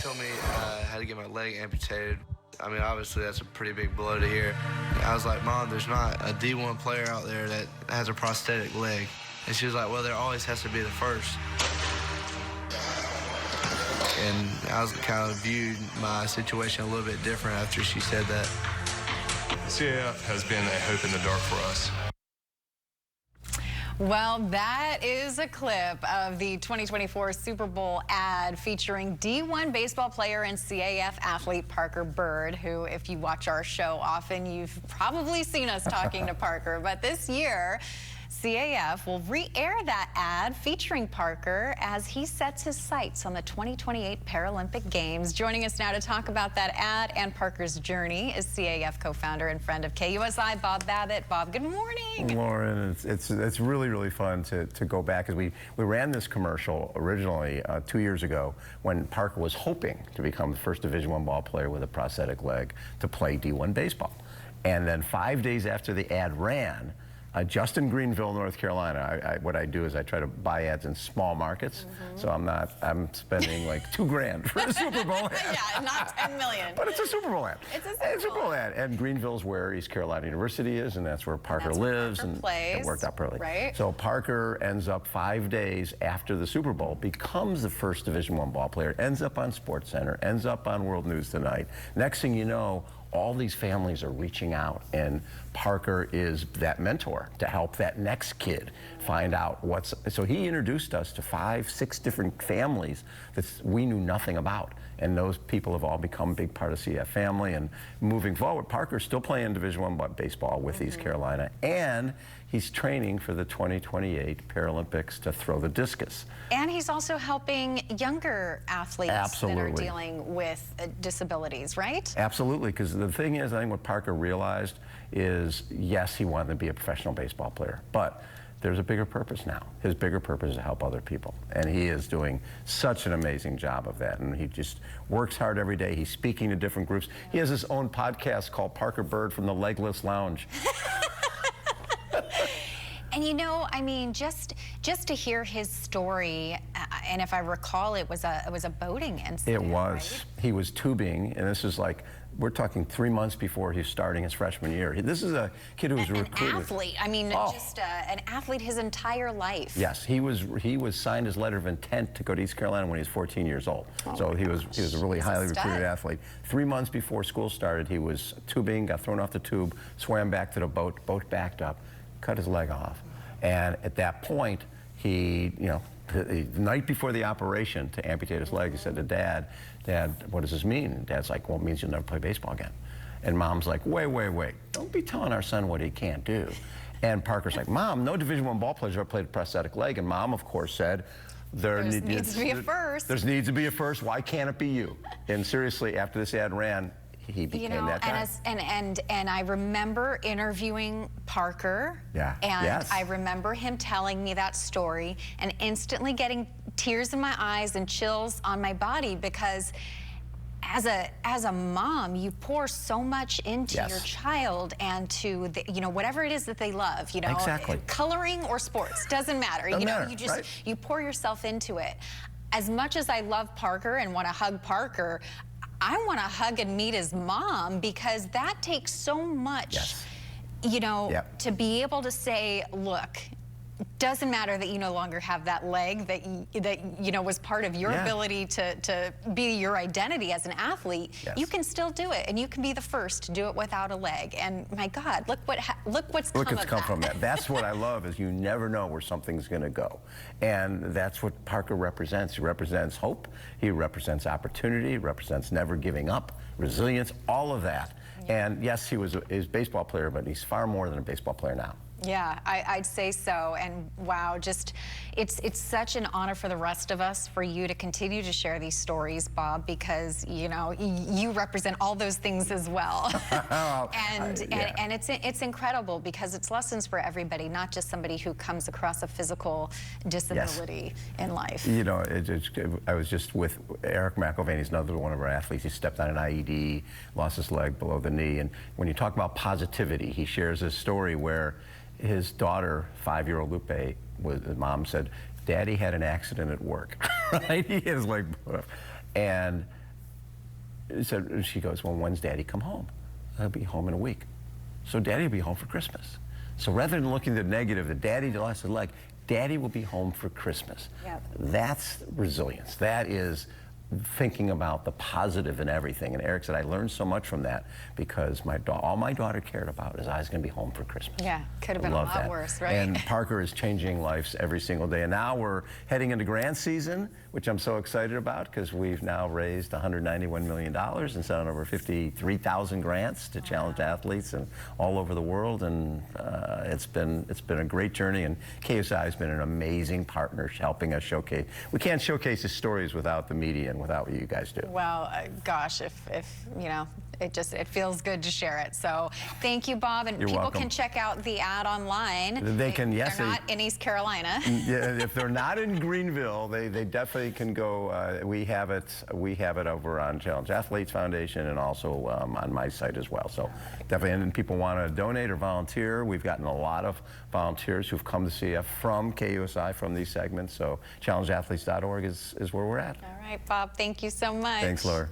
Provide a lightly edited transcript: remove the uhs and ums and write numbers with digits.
told me I had to get my leg amputated. I mean, obviously that's a pretty big blow to hear. I was like, Mom, there's not a D1 player out there that has a prosthetic leg. And she was like, well, there always has to be the first. And I was kind of viewed my situation a little bit different after she said that. CAF has been a hope in the dark for us. Well, that is a clip of the 2024 Super Bowl ad featuring D1 baseball player and CAF athlete Parker Byrd, who, if you watch our show often, you've probably seen us talking to Parker. But this year, CAF will re-air that ad featuring Parker as he sets his sights on the 2028 Paralympic Games. Joining us now to talk about that ad and Parker's journey is CAF co-founder and friend of KUSI, Bob Babbitt. Bob, good morning. Lauren, it's really, really fun to go back, because we ran this commercial originally 2 years ago when Parker was hoping to become the first Division I ball player with a prosthetic leg to play D1 baseball. And then 5 days after the ad ran, just in Greenville, North Carolina, what I do is I try to buy ads in small markets. So I'm spending like $2 grand for a Super Bowl ad. Yeah, not 10 million. But it's a Super Bowl ad. It's a Super Bowl ad. And Greenville's where East Carolina University is, and that's where Parker lives. Parker plays. It worked out perfectly. Right. So Parker ends up 5 days after the Super Bowl, becomes the first Division I ball player, ends up on SportsCenter, ends up on World News Tonight. Next thing you know, all these families are reaching out, and Parker is that mentor to help that next kid find out what's. So he introduced us to 5, 6 different families that we knew nothing about, and those people have all become a big part of CF family. And moving forward, Parker's still playing Division I baseball with East Carolina, and he's training for the 2028 Paralympics to throw the discus. And he's also helping younger athletes that are dealing with disabilities, right? Absolutely, because the thing is, I think what Parker realized is, yes, he wanted to be a professional baseball player, but there's a bigger purpose now. His bigger purpose is to help other people, and he is doing such an amazing job of that, and he just works hard every day. He's speaking to different groups. He has his own podcast called Parker Byrd from the Legless Lounge. And you know, I mean, just to hear his story, and if I recall, it was a boating incident. It was. Right? He was tubing, and this is like, we're talking 3 months before he's starting his freshman year. This is a kid who was recruited. An athlete. I mean, just an athlete his entire life. Yes, he was signed his letter of intent to go to East Carolina when he was 14 years old. So he was a really highly recruited athlete. 3 months before school started, he was tubing, got thrown off the tube, swam back to the boat backed up, cut his leg off. And at that point, he, the night before the operation to amputate his leg, he said to Dad, what does this mean? And Dad's like, well, it means you'll never play baseball again. And Mom's like, wait, don't be telling our son what he can't do. And Parker's like, Mom, no Division I ball players ever played a prosthetic leg. And Mom, of course, said, there needs to be a first. There needs to be a first. Why can't it be you? And seriously, after this ad ran, he became that guy. And I remember interviewing Parker. Yeah. And I remember him telling me that story and instantly getting tears in my eyes and chills on my body, because as a mom, you pour so much into your child and to whatever it is that they love, exactly. Coloring or sports, doesn't matter. Doesn't matter. You just you pour yourself into it. As much as I love Parker and want to hug Parker, I want to hug and meet his mom, because that takes so much, to be able to say, look, doesn't matter that you no longer have that leg that was part of your ability to be your identity as an athlete. You can still do it, and you can be the first to do it without a leg. And my God, look what's come from that. That's what I love, is you never know where something's going to go, and that's what Parker represents. He represents hope. He represents opportunity. He represents never giving up, resilience, all of that. And yes, he was a baseball player, but he's far more than a baseball player now. Yeah, I'd say so. And wow, just it's such an honor for the rest of us for you to continue to share these stories, Bob, because you represent all those things as well. And it's incredible, because it's lessons for everybody, not just somebody who comes across a physical disability in life. I was just with Eric McElvaney. He's another one of our athletes. He stepped on an IED, lost his leg below the knee, and when you talk about positivity, he shares this story where his daughter, 5-year-old Lupe, mom said, Daddy had an accident at work, right? He is like, and she goes, well, when's Daddy come home? He'll be home in a week. So Daddy will be home for Christmas. So rather than looking at the negative, that Daddy lost his leg, Daddy will be home for Christmas. Yep. That's resilience. That is thinking about the positive in everything. And Eric said, I learned so much from that because all my daughter cared about is I was going to be home for Christmas. Yeah, could have been a lot worse, right? And Parker is changing lives every single day. And now we're heading into grant season, which I'm so excited about because we've now raised $191 million and sent out over 53,000 grants to challenged athletes and all over the world. And it's been a great journey. And KUSI has been an amazing partner helping us showcase. We can't showcase the stories without the media and without what you guys do. Well, gosh, if you know, it feels good to share it. So thank you, Bob. And You're people welcome. can check out the ad online. They can, yes. They're not in East Carolina. Yeah, if they're not in Greenville, they definitely can go. We have it over on Challenge Athletes Foundation and also on my site as well. So definitely, and people want to donate or volunteer. We've gotten a lot of volunteers who've come to CF from KUSI from these segments. So challengeathletes.org is where we're at. All right, Bob, thank you so much. Thanks, Laura.